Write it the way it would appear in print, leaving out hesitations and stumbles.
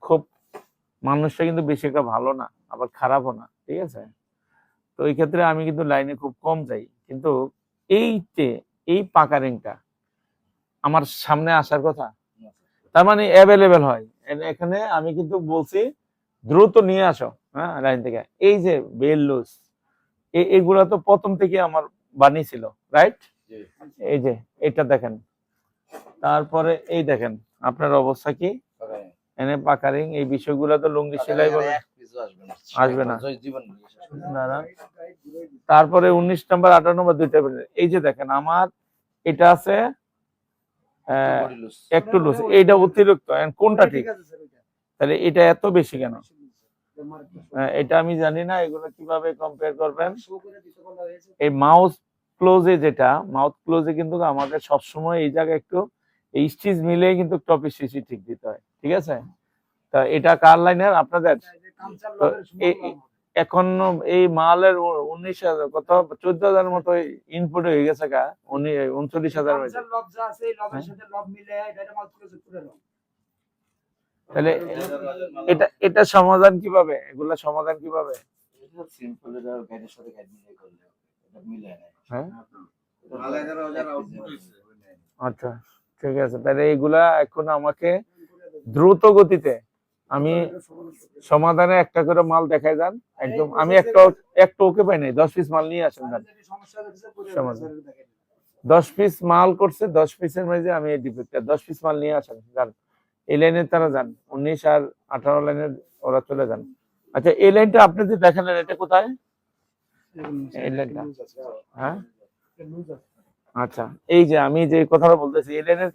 খুব মানুষটা কিন্তু বেশি একটা ভালো না, আবার খারাপও না, ঠিক আছে। তো এই ক্ষেত্রে আমি কিন্তু লাইনে খুব কম যাই, কিন্তু এই যে এই পাকা রিংটা আমার সামনে আসার কথা, তার মানে অ্যাভেলেবেল হয়। এখানে আমি কিন্তু বলছি দ্রুত নিয়ে আসো, হ্যাঁ, লাইন থেকে। এই যে বেল লুজ, এগুলা তো প্রথম থেকে আমার বানিয়েছিল, রাইট? এই যে এটা দেখেন, তারপরে এই দেখেন আপনার অবস্থা কি, এনে পাকা রিং, এই বিষয়গুলো তো লুঙ্গি সেলাই বলে আসবে না। তারপরে 19 নাম্বার 18 নাম্বার দুইটা, এই যে দেখেন আমার এটা আছে একটু লুজ, এইটা অতিরিক্ত, কোনটা ঠিক? তাহলে এটা এত বেশি কেন? এটা আমি জানি না, এগুলো কিভাবে কম্পেয়ার করবেন। এই মাউথ ক্লোজে, যেটা মাউথ ক্লোজে কিন্তু আমাদের সবসময় এই জায়গায় একটু এই স্টিচ মিলে কিন্তু টপ স্টিচ ঠিক দিতে হয়, ঠিক আছে। তা এটা কার লাইনের আপনাদের? এখন এই মালের 19,000 কত 14,000 মতো ইনপুট হয়ে গেছে, 39,000 তাহলে এটা সমাধান কিভাবে? এগুলা সমাধান কিভাবে? আচ্ছা, ঠিক আছে। তাহলে এইগুলা এখন আমাকে দ্রুত গতিতে, আমি সমাধানে একটা করে মাল দেখাই যান একদম। আমি একটা ওকে পাই নাই, 10 পিস মাল নিয়ে আসেন যান। 10 পিস মাল করছে, 10 পিসের মধ্যে আমি এই ডিফেক্টটা 10 পিস মাল নিয়ে আসেন যান। এই লাইনের তারা যান, 19 আর 18 লাইনের ওরা চলে যান। আচ্ছা, এই লাইনটা আপনি যে দেখালেন এটা কোথায়? এই লাইনটা, হ্যাঁ, আচ্ছা। এই যে আমি যে কথাটা বলতেছি, এই লাইনের